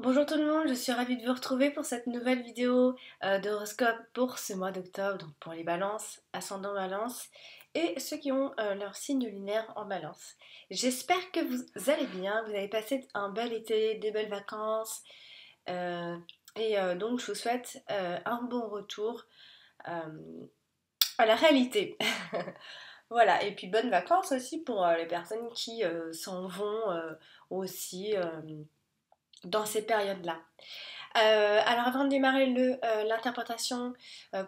Bonjour tout le monde, je suis ravie de vous retrouver pour cette nouvelle vidéo d'horoscope pour ce mois d'octobre, donc pour les balances, ascendant balance et ceux qui ont leur signe lunaire en balance. J'espère que vous allez bien, vous avez passé un bel été, des belles vacances donc je vous souhaite un bon retour euh, à la réalité. Voilà, et puis bonnes vacances aussi pour les personnes qui s'en vont aussi dans ces périodes-là. Alors avant de démarrer l'interprétation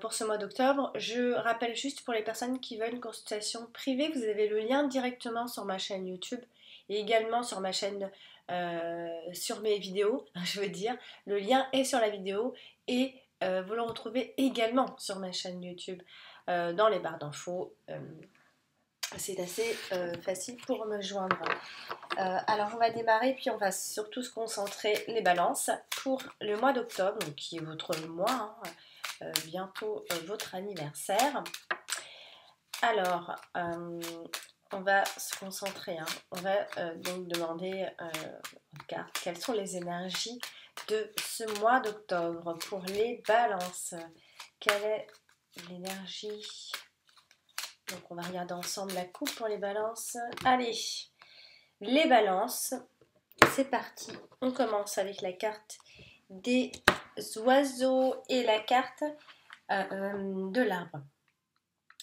pour ce mois d'octobre, je rappelle juste pour les personnes qui veulent une consultation privée, vous avez le lien directement sur ma chaîne YouTube et également sur ma chaîne, sur mes vidéos, je veux dire. Le lien est sur la vidéo et vous le retrouvez également sur ma chaîne YouTube dans les barres d'infos. C'est assez facile pour me joindre. Alors on va démarrer puis on va surtout se concentrer les balances pour le mois d'octobre, qui est votre mois, bientôt votre anniversaire. Alors on va se concentrer, on va donc demander aux cartes quelles sont les énergies de ce mois d'octobre pour les balances. Quelle est l'énergie? Donc on va regarder ensemble la coupe pour les balances. Allez, les balances, c'est parti. On commence avec la carte des oiseaux et la carte de l'arbre.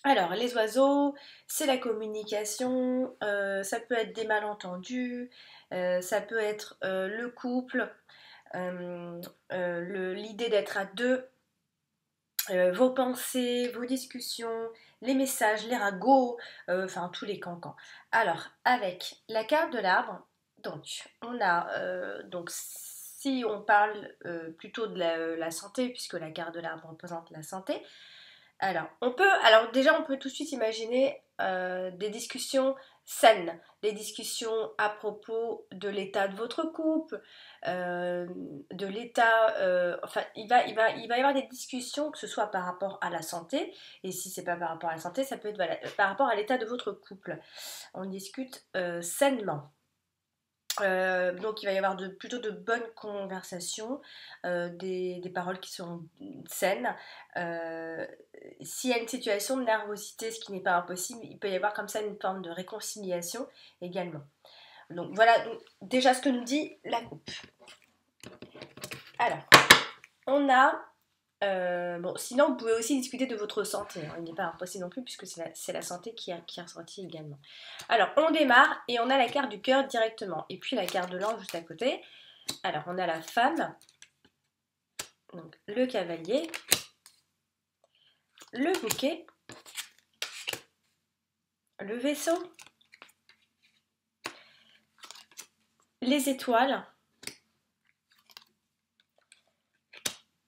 Alors, les oiseaux, c'est la communication, ça peut être des malentendus, ça peut être le couple, l'idée d'être à deux, vos pensées, vos discussions, les messages, les ragots, enfin tous les cancans. Alors, avec la carte de l'arbre, donc on a, donc si on parle plutôt de la santé, puisque la carte de l'arbre représente la santé, alors déjà on peut tout de suite imaginer des discussions saines, des discussions à propos de l'état de votre couple, de l'état, enfin il va y avoir des discussions que ce soit par rapport à la santé, et si c'est pas par rapport à la santé, ça peut être voilà, par rapport à l'état de votre couple. On discute sainement. Donc il va y avoir plutôt de bonnes conversations, des paroles qui sont saines. S'il y a une situation de nervosité, ce qui n'est pas impossible, il peut y avoir comme ça une forme de réconciliation également. Donc voilà donc, déjà ce que nous dit la coupe. Alors, on a... bon, sinon vous pouvez aussi discuter de votre santé, il n'est pas impossible non plus puisque c'est la santé qui est ressortie également. Alors on démarre et on a la carte du cœur directement et puis la carte de l'ange juste à côté. Alors on a la femme, donc le cavalier, le bouquet, le vaisseau, les étoiles,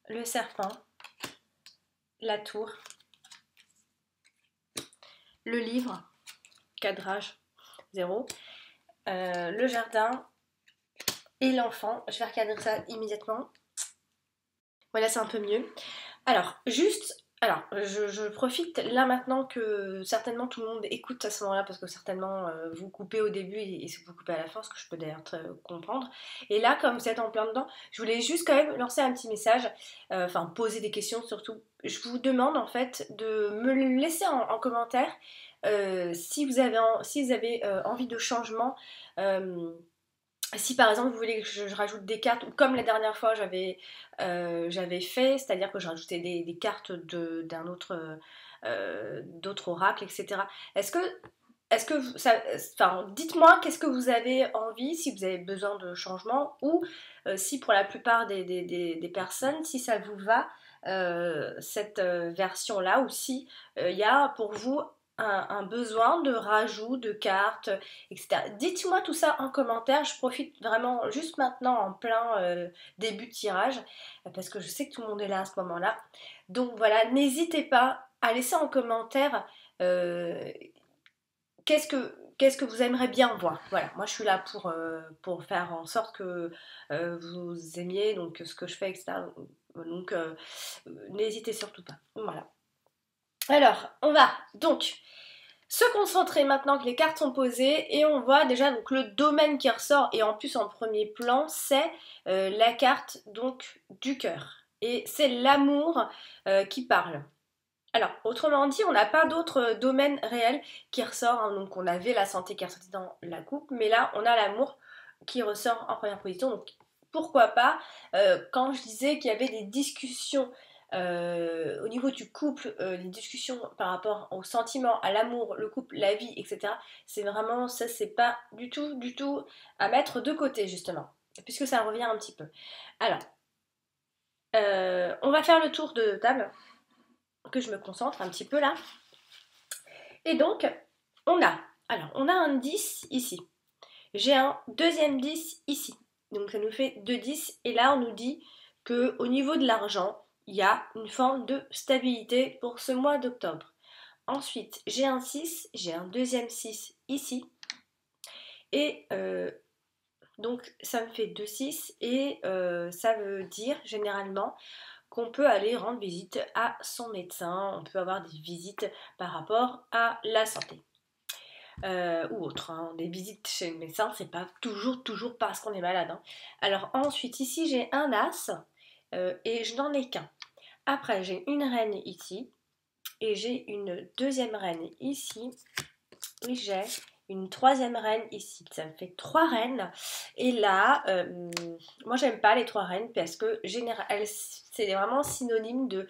le serpent, la tour, le livre, cadrage 0, le jardin et l'enfant. Je vais recadrer ça immédiatement. Voilà, c'est un peu mieux. Alors, je profite là maintenant que certainement tout le monde écoute à ce moment-là, parce que certainement vous coupez au début et vous coupez à la fin, ce que je peux d'ailleurs comprendre. Et là, comme vous êtes en plein dedans, je voulais juste quand même lancer un petit message, enfin poser des questions surtout. Je vous demande en fait de me le laisser en commentaire si vous avez, envie de changement. Si par exemple vous voulez que je rajoute des cartes, ou comme la dernière fois j'avais fait, c'est-à-dire que je rajoutais des cartes d'un autre d'autres oracles, etc. Enfin, dites-moi qu'est-ce que vous avez envie, si vous avez besoin de changement, ou si pour la plupart des personnes, si ça vous va, cette version-là, ou si il y a pour vous un besoin de rajout de cartes, etc. Dites-moi tout ça en commentaire, je profite vraiment juste maintenant en plein début de tirage, parce que je sais que tout le monde est là à ce moment-là. Donc voilà, n'hésitez pas à laisser en commentaire euh, qu'est-ce que vous aimeriez bien voir. Voilà, moi je suis là pour faire en sorte que vous aimiez donc, ce que je fais, etc. Donc n'hésitez surtout pas. Voilà. Alors, on va donc se concentrer maintenant que les cartes sont posées et on voit déjà donc le domaine qui ressort et en plus en premier plan c'est la carte donc du cœur et c'est l'amour qui parle. Alors autrement dit on n'a pas d'autres domaines réels qui ressort hein. Donc on avait la santé qui est ressortie dans la coupe mais là on a l'amour qui ressort en première position donc pourquoi pas quand je disais qu'il y avait des discussions au niveau du couple, les discussions par rapport aux sentiments, à l'amour, le couple, la vie, etc. C'est vraiment, ça c'est pas du tout à mettre de côté justement, puisque ça revient un petit peu. Alors, on va faire le tour de table, que je me concentre un petit peu là. Et donc, on a un 10 ici. J'ai un deuxième 10 ici. Donc ça nous fait 2 10 et là on nous dit que au niveau de l'argent, il y a une forme de stabilité pour ce mois d'octobre. Ensuite, j'ai un 6, j'ai un deuxième 6 ici. Et donc ça me fait 2 6 et ça veut dire généralement qu'on peut aller rendre visite à son médecin, on peut avoir des visites par rapport à la santé. Ou autre, hein. Des visites chez le médecin, c'est pas toujours parce qu'on est malade. Hein. Alors ensuite, ici j'ai un as et je n'en ai qu'un. Après, j'ai une reine ici et j'ai une deuxième reine ici et j'ai une troisième reine ici. Ça me fait 3 reines. Et là, moi j'aime pas les 3 reines parce que c'est vraiment synonyme de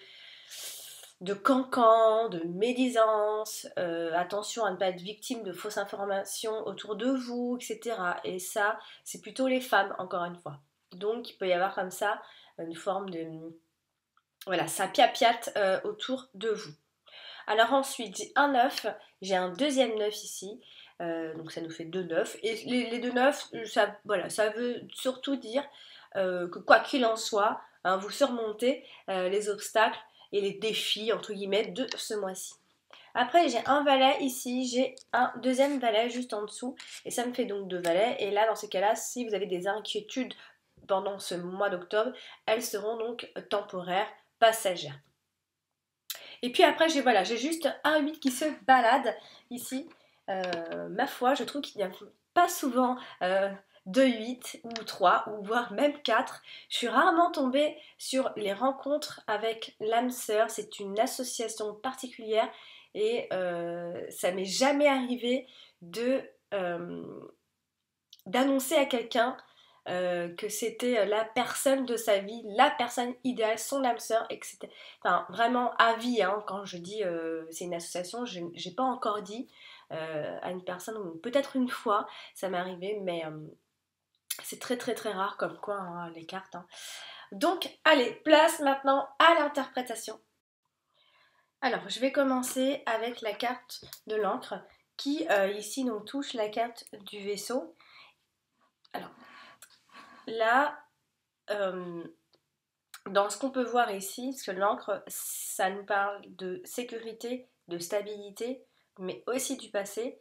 cancan, de médisance, attention à ne pas être victime de fausses informations autour de vous, etc. Et ça, c'est plutôt les femmes, encore une fois. Donc il peut y avoir comme ça une forme de... Voilà, ça piapiate autour de vous. Alors ensuite, j'ai un 9, j'ai un deuxième 9 ici, donc ça nous fait 2 9. Et les 2 9, ça, voilà, ça veut surtout dire que quoi qu'il en soit, hein, vous surmontez les obstacles et les défis, entre guillemets, de ce mois-ci. Après, j'ai un valet ici, j'ai un deuxième valet juste en dessous, et ça me fait donc 2 valets. Et là, dans ces cas-là, si vous avez des inquiétudes pendant ce mois d'octobre, elles seront donc temporaires, passagères. Et puis après, j'ai juste un 8 qui se balade ici. Ma foi, je trouve qu'il n'y a pas souvent de 8 ou 3 ou voire même 4. Je suis rarement tombée sur les rencontres avec l'âme sœur. C'est une association particulière et ça m'est jamais arrivé de d'annoncer à quelqu'un que c'était la personne de sa vie, la personne idéale, son âme sœur, et que c'était enfin, vraiment à vie. Hein, quand je dis c'est une association, je n'ai pas encore dit à une personne, ou peut-être une fois, ça m'est arrivé, mais c'est très rare comme quoi hein, les cartes. Hein. Donc, allez, place maintenant à l'interprétation. Alors, je vais commencer avec la carte de l'encre qui ici nous touche la carte du vaisseau. Alors, là, dans ce qu'on peut voir ici, parce que l'encre, ça nous parle de sécurité, de stabilité, mais aussi du passé.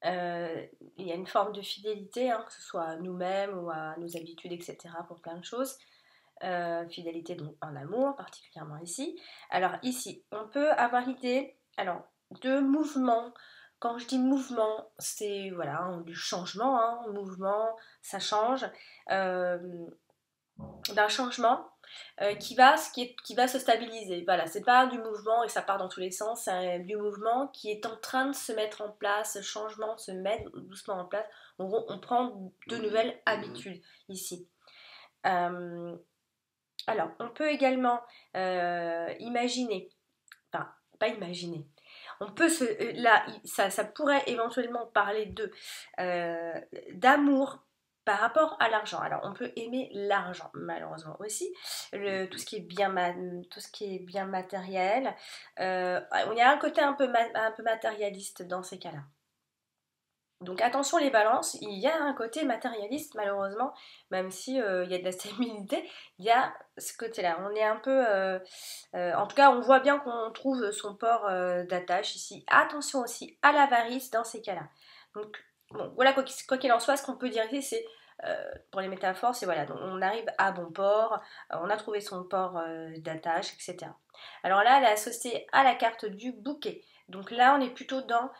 Il y a une forme de fidélité, hein, que ce soit à nous-mêmes ou à nos habitudes, etc., pour plein de choses. Fidélité donc en amour, particulièrement ici. Alors ici, on peut avoir l'idée de mouvement. Quand je dis mouvement, c'est voilà, du changement, hein, mouvement, ça change. D'un changement qui va se stabiliser. Voilà, c'est pas du mouvement et ça part dans tous les sens, c'est du mouvement qui est en train de se mettre en place, ce changement se met doucement en place. En gros, on prend de nouvelles habitudes ici. Alors, on peut également imaginer, enfin, pas imaginer, on peut là, ça pourrait éventuellement parler de d'amour par rapport à l'argent. Alors, on peut aimer l'argent, malheureusement aussi, tout ce qui est bien matériel. Il y a un côté un peu matérialiste dans ces cas-là. Donc attention les balances, il y a un côté matérialiste malheureusement, même si il y a de la stabilité, il y a ce côté-là. On est un peu, en tout cas on voit bien qu'on trouve son port d'attache ici. Attention aussi à l'avarice dans ces cas-là. Donc bon, voilà quoi qu'il en soit, ce qu'on peut dire ici c'est, pour les métaphores, c'est voilà, donc on arrive à bon port, on a trouvé son port d'attache, etc. Alors là elle est associée à la carte du bouquet. Donc là, on est plutôt dans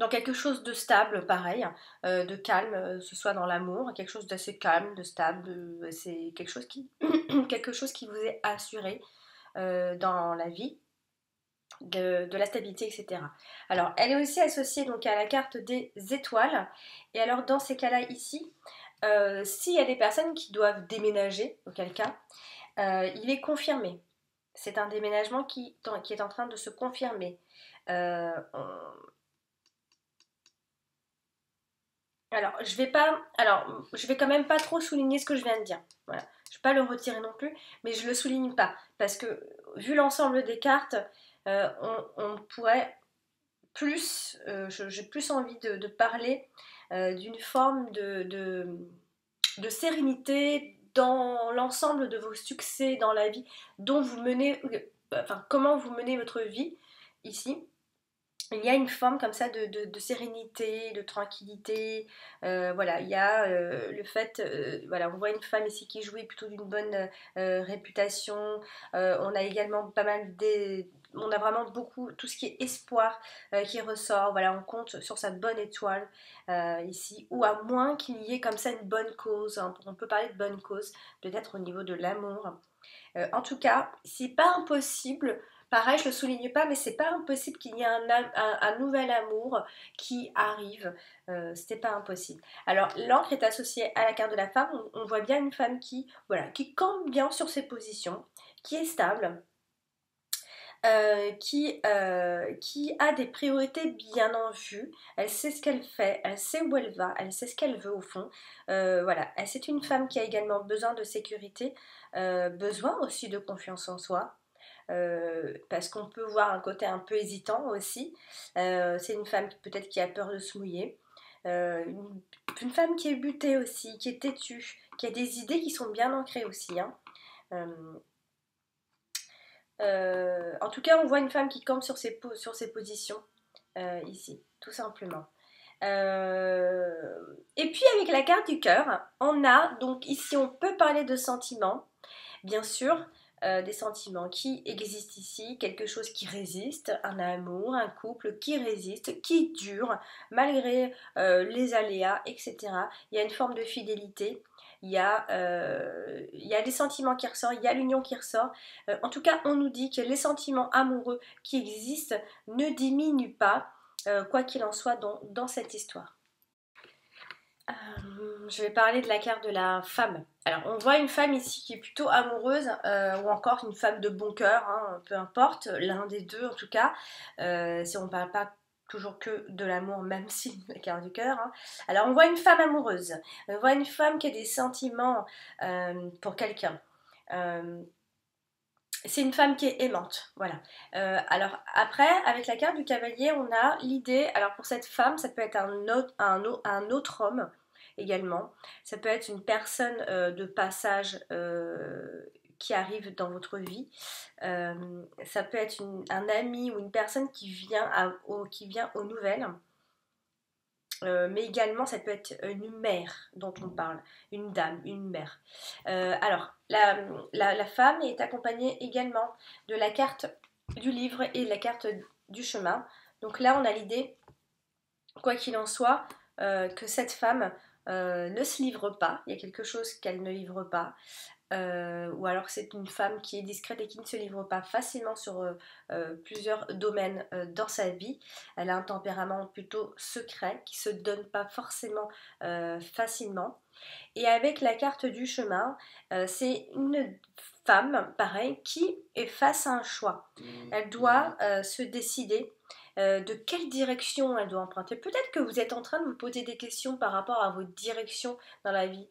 quelque chose de stable, pareil, de calme, ce soit dans l'amour, quelque chose d'assez calme, de stable, c'est quelque chose qui, quelque chose qui vous est assuré dans la vie, de la stabilité, etc. Alors, elle est aussi associée donc à la carte des étoiles. Et alors, dans ces cas-là, ici, s'il y a des personnes qui doivent déménager, auquel cas, il est confirmé. C'est un déménagement qui est en train de se confirmer. Euh, je vais quand même pas trop souligner ce que je viens de dire. Voilà. Je vais pas le retirer non plus, mais je le souligne pas parce que vu l'ensemble des cartes, on pourrait plus, j'ai plus envie de parler d'une forme de sérénité dans l'ensemble de vos succès dans la vie, dont vous menez, enfin comment vous menez votre vie ici. Il y a une forme comme ça de sérénité, de tranquillité. Voilà, il y a le fait, voilà, on voit une femme ici qui jouit plutôt d'une bonne réputation. On a également pas mal on a vraiment beaucoup, tout ce qui est espoir qui ressort. Voilà, on compte sur sa bonne étoile ici, ou à moins qu'il y ait comme ça une bonne cause, hein. On peut parler de bonne cause, peut-être au niveau de l'amour. En tout cas, c'est pas impossible. Pareil, je le souligne pas, mais c'est pas impossible qu'il y ait un nouvel amour qui arrive. C'était pas impossible. Alors, l'encre est associée à la carte de la femme. On voit bien une femme qui, voilà, qui campe bien sur ses positions, qui est stable, qui a des priorités bien en vue. Elle sait ce qu'elle fait, elle sait où elle va, elle sait ce qu'elle veut au fond. Voilà, c'est une femme qui a également besoin de sécurité, besoin aussi de confiance en soi. Parce qu'on peut voir un côté un peu hésitant aussi. C'est une femme peut-être qui a peur de se mouiller. Une femme qui est butée aussi, qui est têtue, qui a des idées qui sont bien ancrées aussi, hein. Euh, en tout cas, on voit une femme qui campe sur ses positions ici, tout simplement. Et puis avec la carte du cœur, on a, donc ici on peut parler de sentiments, bien sûr, des sentiments qui existent ici, quelque chose qui résiste, un amour, un couple qui résiste, qui dure, malgré les aléas, etc. Il y a une forme de fidélité, il y a des sentiments qui ressortent, il y a l'union qui ressort. En tout cas, on nous dit que les sentiments amoureux qui existent ne diminuent pas, quoi qu'il en soit dans cette histoire. Je vais parler de la carte de la femme. Alors, on voit une femme ici qui est plutôt amoureuse, ou encore une femme de bon cœur, hein, peu importe, l'un des deux en tout cas. Si on ne parle pas toujours que de l'amour, même si la carte du cœur, hein. Alors, on voit une femme amoureuse. On voit une femme qui a des sentiments pour quelqu'un. C'est une femme qui est aimante, voilà. Alors après, avec la carte du cavalier, on a l'idée, alors pour cette femme, ça peut être un autre homme également, ça peut être une personne de passage qui arrive dans votre vie, ça peut être un ami ou une personne qui vient aux nouvelles. Mais également ça peut être une mère dont on parle, une dame, une mère. Alors, la femme est accompagnée également de la carte du livre et de la carte du chemin. Donc là, on a l'idée, quoi qu'il en soit, que cette femme ne se livre pas. Il y a quelque chose qu'elle ne livre pas. Ou alors c'est une femme qui est discrète et qui ne se livre pas facilement sur plusieurs domaines dans sa vie. Elle a un tempérament plutôt secret qui se donne pas forcément facilement. Et avec la carte du chemin, c'est une femme, pareil, qui est face à un choix. Elle doit se décider de quelle direction elle doit emprunter. Peut-être que vous êtes en train de vous poser des questions par rapport à votre direction dans la vie.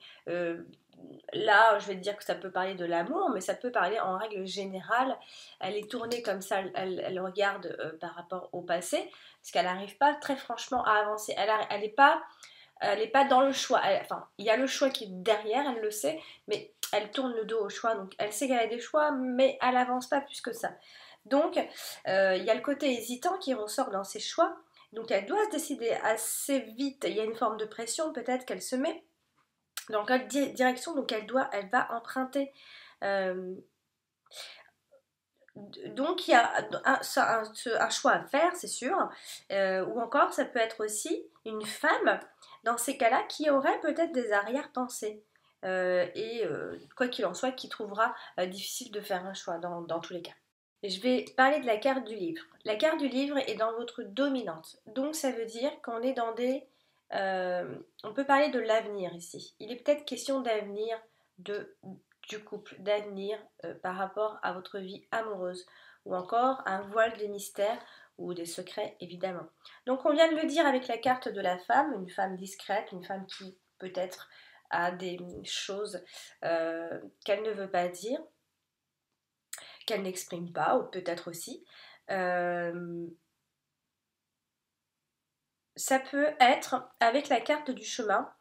Là, je vais te dire que ça peut parler de l'amour, mais ça peut parler en règle générale. Elle est tournée comme ça, elle regarde par rapport au passé, parce qu'elle n'arrive pas très franchement à avancer. Elle n'est pas dans le choix. Enfin, il y a le choix qui est derrière, elle le sait, mais elle tourne le dos au choix. Donc, elle sait qu'elle a des choix, mais elle n'avance pas plus que ça. Donc, il y a le côté hésitant qui ressort dans ses choix. Donc, elle doit se décider assez vite. Il y a une forme de pression peut-être qu'elle se met dans quelle direction donc elle va emprunter. Donc il y a un choix à faire, c'est sûr. Ou encore, ça peut être aussi une femme, dans ces cas-là, qui aurait peut-être des arrière-pensées. Quoi qu'il en soit, qui trouvera difficile de faire un choix dans tous les cas. Je vais parler de la carte du livre. La carte du livre est dans votre dominante. Donc ça veut dire qu'on est dans des... on peut parler de l'avenir ici. Il est peut-être question d'avenir du couple, d'avenir par rapport à votre vie amoureuse. Ou encore un voile des mystères ou des secrets évidemment. Donc on vient de le dire avec la carte de la femme, une femme discrète, une femme qui peut-être a des choses qu'elle ne veut pas dire, qu'elle n'exprime pas, ou peut-être aussi. Ça peut être, avec la carte du chemin,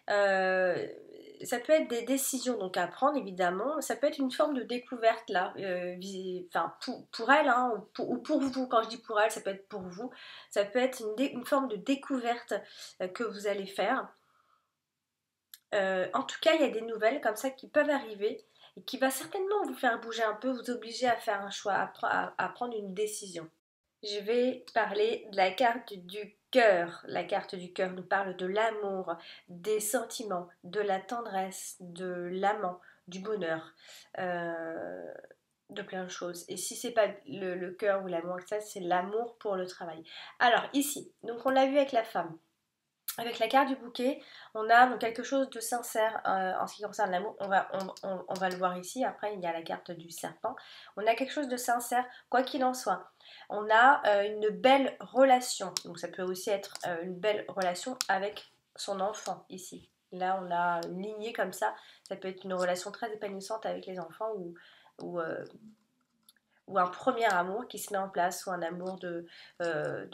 ça peut être des décisions donc à prendre évidemment, ça peut être une forme de découverte là, enfin pour elle hein, ou pour vous, quand je dis pour elle ça peut être pour vous, ça peut être une forme de découverte que vous allez faire. En tout cas il y a des nouvelles comme ça qui peuvent arriver et qui va certainement vous faire bouger un peu, vous obliger à faire un choix, à prendre une décision. Je vais parler de la carte du cœur. La carte du cœur nous parle de l'amour, des sentiments, de la tendresse, de l'amant, du bonheur, de plein de choses. Et si c'est pas le cœur ou l'amour, ça c'est l'amour pour le travail. Alors ici, donc on l'a vu avec la femme. Avec la carte du bouquet, on a donc quelque chose de sincère en ce qui concerne l'amour. On va le voir ici. Après, il y a la carte du serpent. On a quelque chose de sincère, quoi qu'il en soit. On a une belle relation. Donc, ça peut aussi être une belle relation avec son enfant ici. Là, on a une lignée comme ça. Ça peut être une relation très épanouissante avec les enfants ou ou un premier amour qui se met en place, ou un amour de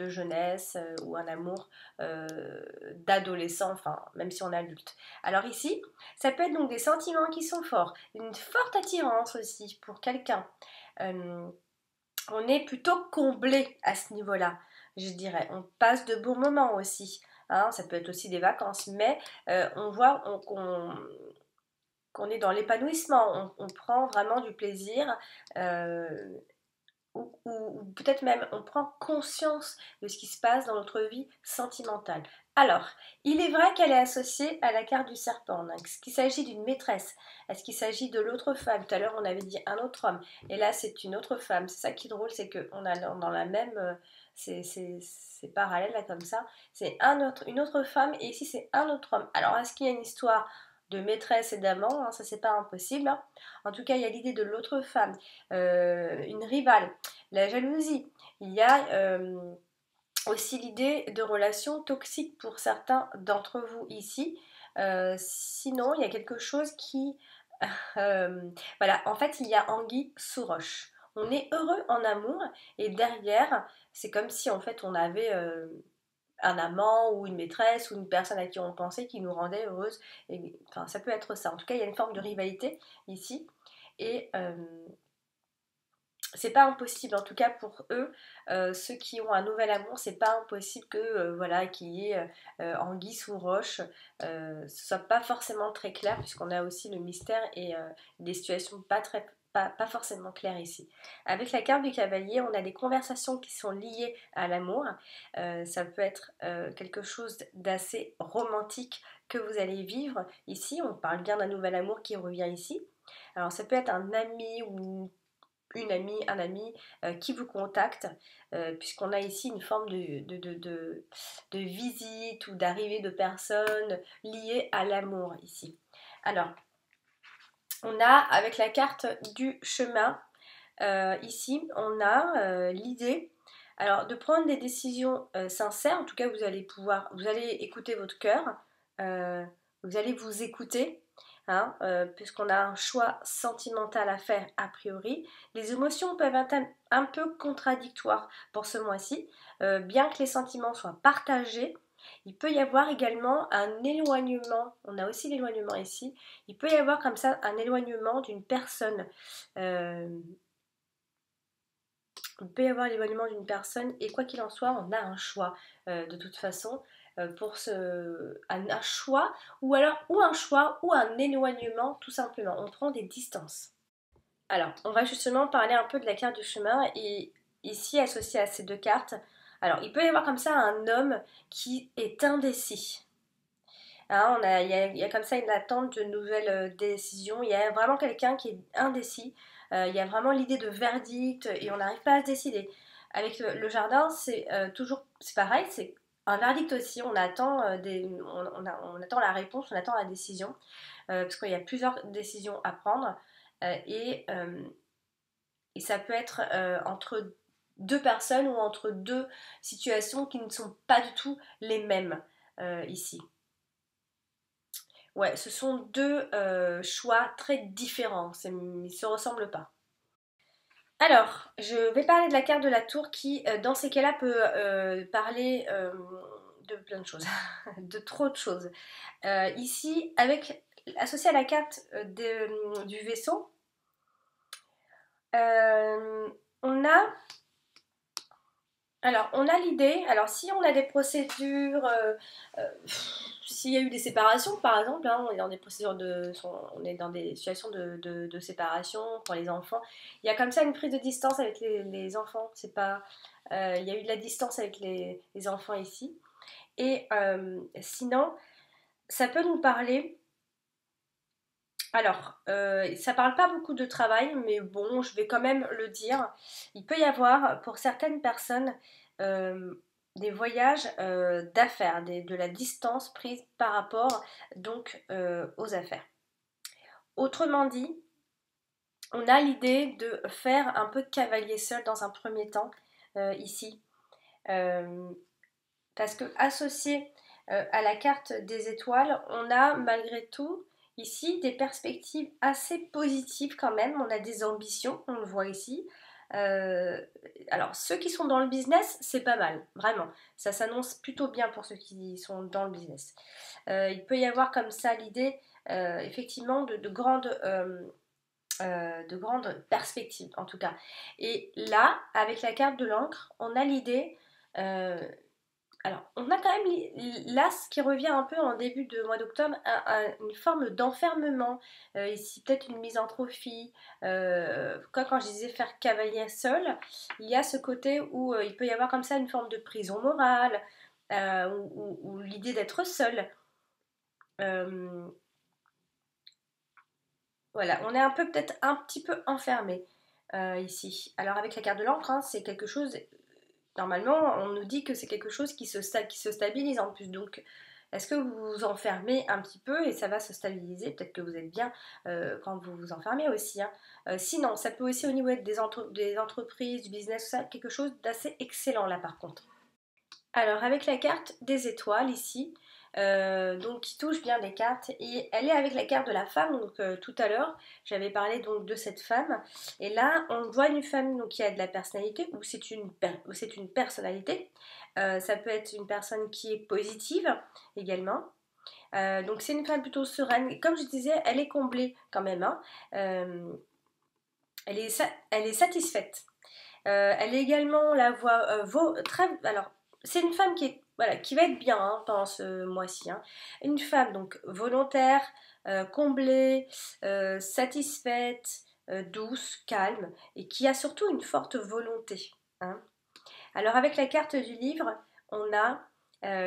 jeunesse, ou un amour d'adolescent, enfin, même si on est adulte. Alors ici, ça peut être donc des sentiments qui sont forts, une forte attirance aussi pour quelqu'un. On est plutôt comblé à ce niveau-là, je dirais. On passe de bons moments aussi. Hein, ça peut être aussi des vacances, mais on voit qu'on est dans l'épanouissement, on prend vraiment du plaisir. Ou peut-être même on prend conscience de ce qui se passe dans notre vie sentimentale. Alors, il est vrai qu'elle est associée à la carte du serpent. Est-ce qu'il s'agit d'une maîtresse? Est-ce qu'il s'agit de l'autre femme? Tout à l'heure, on avait dit un autre homme. Et là, c'est une autre femme. C'est ça qui est drôle, c'est qu'on a dans la même... c'est parallèle là comme ça. C'est une autre femme et ici, c'est un autre homme. Alors, est-ce qu'il y a une histoire de maîtresse et d'amant, hein, ça c'est pas impossible. Hein. En tout cas, il y a l'idée de l'autre femme, une rivale, la jalousie. Il y a aussi l'idée de relations toxiques pour certains d'entre vous ici. Sinon, il y a quelque chose qui... voilà, en fait, il y a anguille sous roche. On est heureux en amour et derrière, c'est comme si en fait on avait un amant ou une maîtresse ou une personne à qui on pensait qui nous rendait heureuse. Et, enfin, ça peut être ça. En tout cas, il y a une forme de rivalité ici. Et c'est pas impossible, en tout cas pour eux, ceux qui ont un nouvel amour, c'est pas impossible que voilà, qu'il y ait anguille sous roche, ce soit pas forcément très clair, puisqu'on a aussi le mystère et des situations pas forcément claires ici. Avec la carte du cavalier, on a des conversations qui sont liées à l'amour. Ça peut être quelque chose d'assez romantique que vous allez vivre ici. On parle bien d'un nouvel amour qui revient ici. Alors ça peut être un ami ou une amie, un ami qui vous contacte, puisqu'on a ici une forme de visite ou d'arrivée de personnes liées à l'amour ici. Alors, on a avec la carte du chemin, ici, on a l'idée alors de prendre des décisions sincères. En tout cas, vous allez écouter votre cœur, vous allez vous écouter. Hein, puisqu'on a un choix sentimental à faire a priori. Les émotions peuvent être un peu contradictoires pour ce mois-ci, bien que les sentiments soient partagés. Il peut y avoir également un éloignement, on a aussi l'éloignement ici, il peut y avoir comme ça un éloignement d'une personne. Il peut y avoir l'éloignement d'une personne et quoi qu'il en soit, on a un choix de toute façon pour un choix ou alors ou un choix ou un éloignement tout simplement. On prend des distances. Alors, on va justement parler un peu de la carte du chemin et ici associée à ces deux cartes. Alors, il peut y avoir comme ça un homme qui est indécis. Hein, il y a comme ça une attente de nouvelles décisions. Il y a vraiment quelqu'un qui est indécis. Il y a vraiment l'idée de verdict et on n'arrive pas à se décider. Avec le jardin, c'est toujours, c'est pareil, c'est un verdict aussi. On attend, on attend la réponse, on attend la décision, parce qu'il y a plusieurs décisions à prendre. Euh, et, euh, et ça peut être entre deux personnes ou entre deux situations qui ne sont pas du tout les mêmes ici. Ouais, ce sont deux choix très différents, ils ne se ressemblent pas. Alors, je vais parler de la carte de la tour qui, dans ces cas-là, peut parler de plein de choses, de trop de choses. Ici, associé à la carte du vaisseau, euh, on a on a l'idée, alors si on a des procédures, s'il y a eu des séparations par exemple, hein, on est dans des procédures on est dans des situations de séparation pour les enfants, il y a comme ça une prise de distance avec les enfants, c'est pas, il y a eu de la distance avec les enfants ici. Et sinon, ça peut nous parler, alors ça parle pas beaucoup de travail, mais bon, je vais quand même le dire, il peut y avoir pour certaines personnes euh, des voyages d'affaires, de la distance prise par rapport donc aux affaires. Autrement dit, on a l'idée de faire un peu de cavalier seul dans un premier temps ici. Euh, Parce que associé à la carte des étoiles, on a malgré tout ici des perspectives assez positives quand même. On a des ambitions, on le voit ici. Euh, alors ceux qui sont dans le business, c'est pas mal, vraiment. Ça s'annonce plutôt bien pour ceux qui sont dans le business. Il peut y avoir comme ça l'idée, effectivement, de grandes perspectives en tout cas. Et là, avec la carte de l'encre, on a l'idée euh, alors, on a quand même l'as qui revient un peu en début de mois d'octobre, une forme d'enfermement, ici peut-être une misanthropie. Quand je disais faire cavalier seul, il y a ce côté où il peut y avoir comme ça une forme de prison morale, ou l'idée d'être seul. Euh, voilà, on est un peu peut-être un petit peu enfermé ici. Alors avec la carte de l'encre, hein, c'est quelque chose. Normalement, on nous dit que c'est quelque chose qui se stabilise en plus. Donc, est-ce que vous vous enfermez un petit peu et ça va se stabiliser? Peut-être que vous êtes bien quand vous vous enfermez aussi, hein. Sinon, ça peut aussi au niveau des entreprises, du business, tout ça, quelque chose d'assez excellent là par contre. Alors avec la carte des étoiles ici, donc qui touche bien les cartes et elle est avec la carte de la femme. Donc tout à l'heure j'avais parlé donc de cette femme et là on voit une femme donc qui a de la personnalité ou c'est une personnalité. Ça peut être une personne qui est positive également. Donc c'est une femme plutôt sereine. Comme je disais, elle est comblée quand même, hein. Euh, elle est satisfaite. Elle est également la voix très. Alors, c'est une femme qui est voilà qui va être bien hein, pendant ce mois-ci, hein. Une femme donc volontaire, comblée, satisfaite, douce, calme et qui a surtout une forte volonté, hein. Alors avec la carte du livre, on a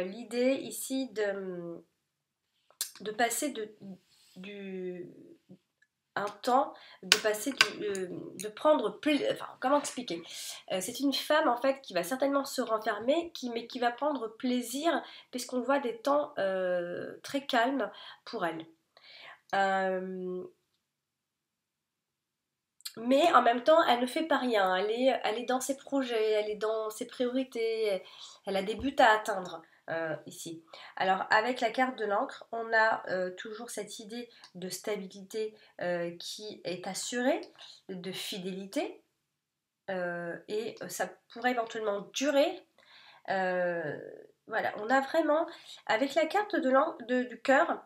l'idée ici de passer du, un temps de passer de prendre plus enfin comment expliquer. C'est une femme en fait qui va certainement se renfermer mais qui va prendre plaisir puisqu'on voit des temps très calmes pour elle. Euh, mais en même temps elle ne fait pas rien, elle est dans ses projets, elle est dans ses priorités, elle a des buts à atteindre ici. Alors avec la carte de l'encre, on a toujours cette idée de stabilité qui est assurée, de fidélité, et ça pourrait éventuellement durer. Euh, voilà, on a vraiment, avec la carte du cœur,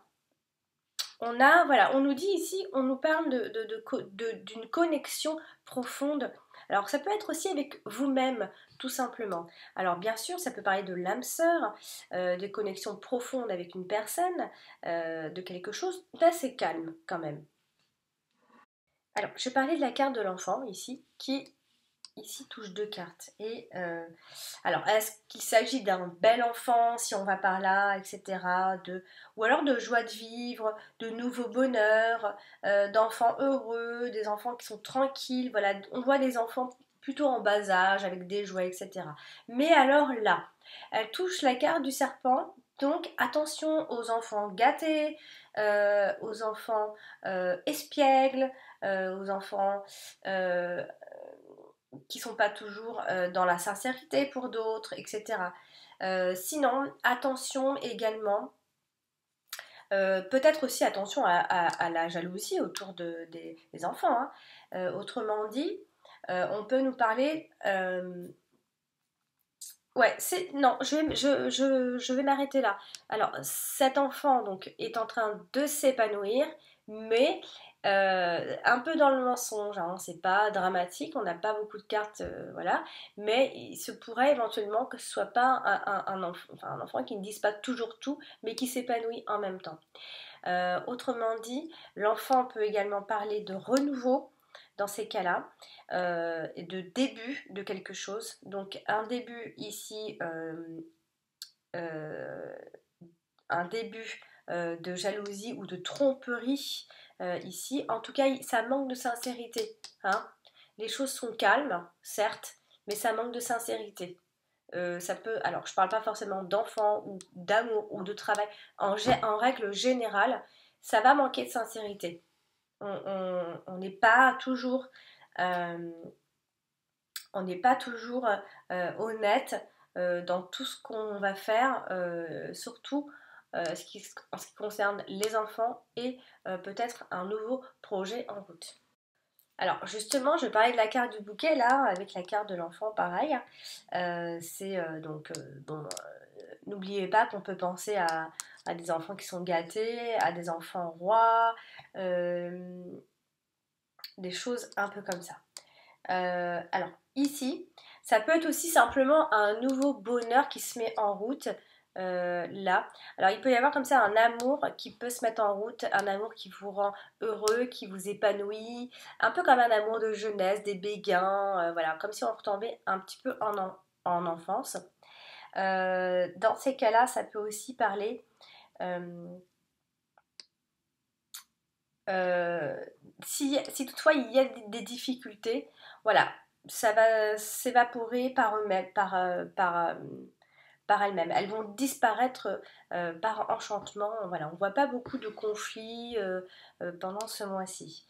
voilà, on nous dit ici, on nous parle d'une connexion profonde. Alors ça peut être aussi avec vous-même, tout simplement. Alors bien sûr, ça peut parler de l'âme sœur, de connexion profonde avec une personne, de quelque chose d'assez calme quand même. Alors, je parlais de la carte de l'enfant ici, qui ici touche deux cartes. Et alors, est-ce qu'il s'agit d'un bel enfant, si on va par là, etc. Ou alors de joie de vivre, de nouveau bonheur, d'enfants heureux, des enfants qui sont tranquilles. Voilà, on voit des enfants plutôt en bas âge, avec des jouets, etc. Mais alors là, elle touche la carte du serpent. Donc attention aux enfants gâtés, aux enfants espiègles, aux enfants qui sont pas toujours dans la sincérité pour d'autres, etc. Sinon, attention également, peut-être aussi attention à la jalousie autour des enfants, hein. Autrement dit, on peut nous parler. Ouais, c'est. Non, je vais m'arrêter là. Alors, cet enfant donc est en train de s'épanouir, mais un peu dans le mensonge, hein, c'est pas dramatique, on n'a pas beaucoup de cartes, voilà, mais il se pourrait éventuellement que ce soit pas un enfant qui ne dise pas toujours tout, mais qui s'épanouit en même temps. Autrement dit, l'enfant peut également parler de renouveau dans ces cas-là, et de début de quelque chose. Donc un début ici, euh, un début de jalousie ou de tromperie ici. En tout cas, ça manque de sincérité, hein. Les choses sont calmes, certes, mais ça manque de sincérité. Ça peut, alors je parle pas forcément d'enfants ou d'amour ou de travail, en règle générale, ça va manquer de sincérité. On n'est pas toujours, euh, on n'est pas toujours honnête dans tout ce qu'on va faire, surtout en ce qui concerne les enfants et peut-être un nouveau projet en route. Alors justement, je parlais de la carte du bouquet là, avec la carte de l'enfant, pareil. C'est donc bon, n'oubliez pas qu'on peut penser à des enfants qui sont gâtés, à des enfants rois, euh, des choses un peu comme ça. Alors ici, ça peut être aussi simplement un nouveau bonheur qui se met en route. Là, alors il peut y avoir comme ça un amour qui peut se mettre en route, un amour qui vous rend heureux, qui vous épanouit, un peu comme un amour de jeunesse, des béguins, voilà, comme si on retombait un petit peu en enfance. Dans ces cas-là, ça peut aussi parler euh, euh, si toutefois il y a des difficultés, voilà, ça va s'évaporer par eux-mêmes, par elles-mêmes. Elles vont disparaître par enchantement. Voilà, on ne voit pas beaucoup de conflits pendant ce mois-ci.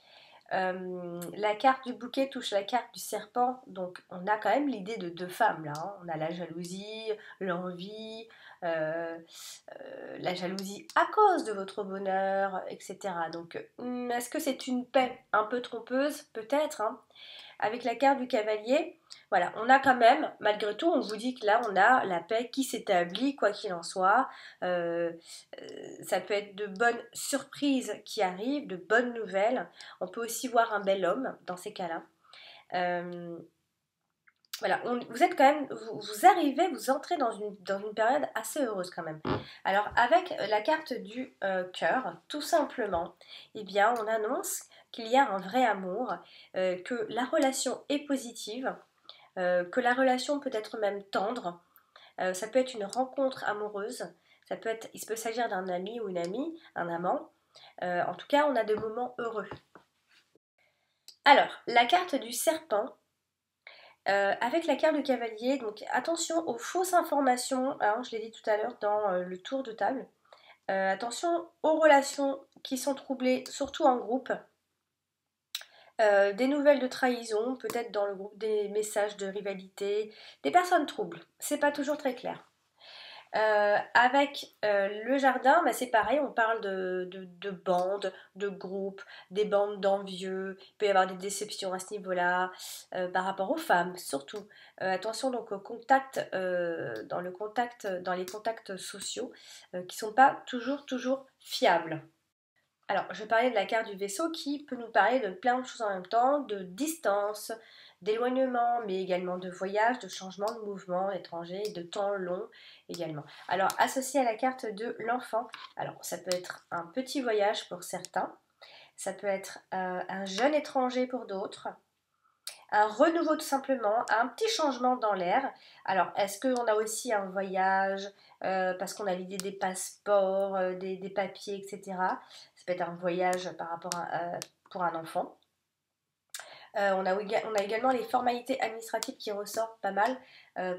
La carte du bouquet touche la carte du serpent, donc on a quand même l'idée de deux femmes là, hein. On a la jalousie, l'envie, euh, la jalousie à cause de votre bonheur, etc. Donc est-ce que c'est une paix un peu trompeuse? Peut-être, hein. Avec la carte du cavalier, voilà, on a quand même, malgré tout, on vous dit que là, on a la paix qui s'établit, quoi qu'il en soit. Euh, Ça peut être de bonnes surprises qui arrivent, de bonnes nouvelles. On peut aussi voir un bel homme dans ces cas-là. Euh, voilà, vous êtes quand même, vous arrivez, vous entrez dans une période assez heureuse quand même. Alors avec la carte du cœur, tout simplement, eh bien on annonce qu'il y a un vrai amour, que la relation est positive, que la relation peut être même tendre. Ça peut être une rencontre amoureuse, il peut s'agir d'un ami ou une amie, un amant. En tout cas, on a des moments heureux. Alors, la carte du serpent, avec la carte de cavalier, donc attention aux fausses informations, hein, je l'ai dit tout à l'heure dans le tour de table. Attention aux relations qui sont troublées, surtout en groupe. Des nouvelles de trahison, peut-être dans le groupe des messages de rivalité, des personnes troubles. C'est pas toujours très clair. Avec le jardin, bah, c'est pareil, on parle de bandes, de groupes, des bandes d'envieux, il peut y avoir des déceptions à ce niveau-là, par rapport aux femmes surtout. Attention donc au contact, dans les contacts sociaux, qui sont pas toujours fiables. Alors, je parlais de la carte du vaisseau qui peut nous parler de plein de choses en même temps, de distance, d'éloignement, mais également de voyage, de changement de mouvement étranger, de temps long également. Alors, associé à la carte de l'enfant, alors ça peut être un petit voyage pour certains, ça peut être un jeune étranger pour d'autres, un renouveau tout simplement, un petit changement dans l'air. Alors, est-ce qu'on a aussi un voyage, parce qu'on a l'idée des passeports, des papiers, etc. Ça peut être un voyage par rapport pour un enfant. On a également les formalités administratives qui ressortent pas mal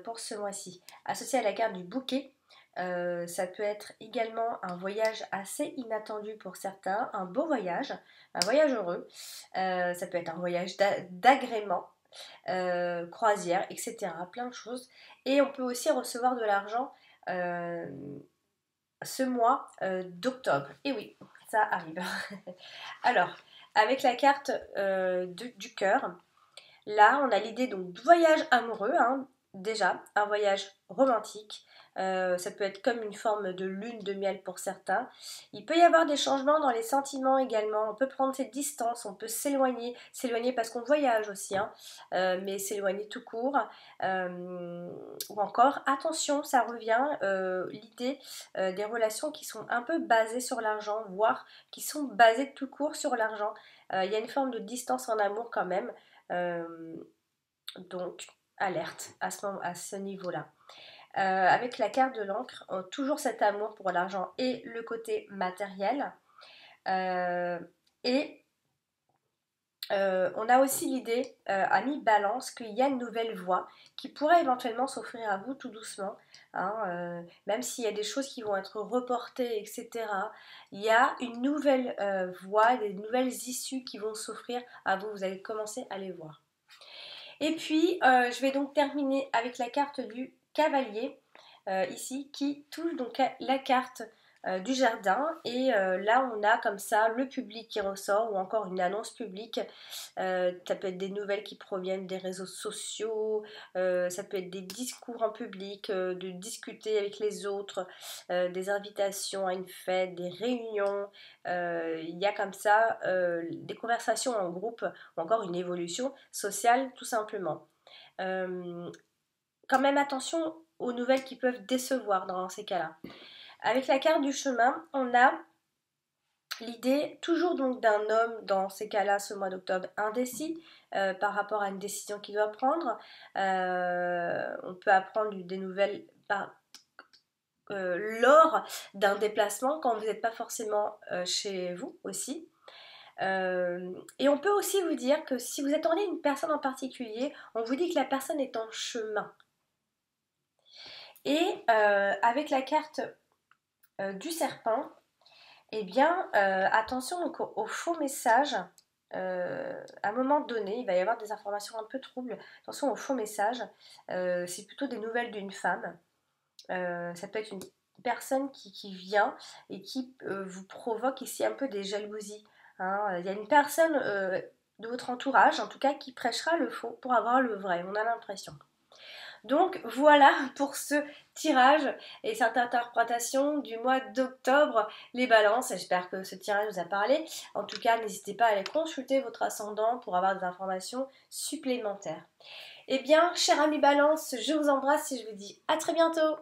pour ce mois-ci. Associé à la carte du bouquet, ça peut être également un voyage assez inattendu pour certains, un beau voyage, un voyage heureux. Ça peut être un voyage d'agrément, croisière, etc. Plein de choses. Et on peut aussi recevoir de l'argent ce mois d'octobre. Et oui, ça arrive. Alors, avec la carte du cœur, là, on a l'idée donc de voyage amoureux, hein, déjà, un voyage romantique. Ça peut être comme une forme de lune de miel pour certains. Il peut y avoir des changements dans les sentiments également. On peut prendre ses distances, on peut s'éloigner parce qu'on voyage aussi, hein, mais s'éloigner tout court. Ou encore, attention, ça revient, l'idée des relations qui sont un peu basées sur l'argent, voire qui sont basées tout court sur l'argent. Il y a une forme de distance en amour quand même. Euh, donc, alerte à ce niveau-là. Avec la carte de l'encre, toujours cet amour pour l'argent et le côté matériel. Euh, et on a aussi l'idée, à mi-balance, qu'il y a une nouvelle voie qui pourrait éventuellement s'offrir à vous tout doucement. Hein, même s'il y a des choses qui vont être reportées, etc. Il y a une nouvelle voie, des nouvelles issues qui vont s'offrir à vous. Vous allez commencer à les voir. Et puis, je vais donc terminer avec la carte du cavalier, ici, qui touche donc la carte du jardin. Et là, on a comme ça le public qui ressort, ou encore une annonce publique. Ça peut être des nouvelles qui proviennent des réseaux sociaux, ça peut être des discours en public, de discuter avec les autres, des invitations à une fête, des réunions. Il y a comme ça des conversations en groupe, ou encore une évolution sociale tout simplement. Euh, Quand même attention aux nouvelles qui peuvent décevoir dans ces cas-là. Avec la carte du chemin, on a l'idée toujours donc d'un homme dans ces cas-là ce mois d'octobre indécis par rapport à une décision qu'il doit prendre. On peut apprendre des nouvelles lors d'un déplacement quand vous n'êtes pas forcément chez vous aussi. Et on peut aussi vous dire que si vous attendez une personne en particulier, on vous dit que la personne est en chemin. Et avec la carte du serpent, eh bien, attention donc aux faux messages. À un moment donné, il va y avoir des informations un peu troubles. Attention aux faux messages. C'est plutôt des nouvelles d'une femme. Ça peut être une personne qui vient et qui vous provoque ici un peu des jalousies. Hein. Il y a une personne de votre entourage, en tout cas, qui prêchera le faux pour avoir le vrai. On a l'impression. Donc voilà pour ce tirage et cette interprétation du mois d'octobre, les balances. J'espère que ce tirage vous a parlé. En tout cas, n'hésitez pas à aller consulter votre ascendant pour avoir des informations supplémentaires. Eh bien, chers amis balance, je vous embrasse et je vous dis à très bientôt.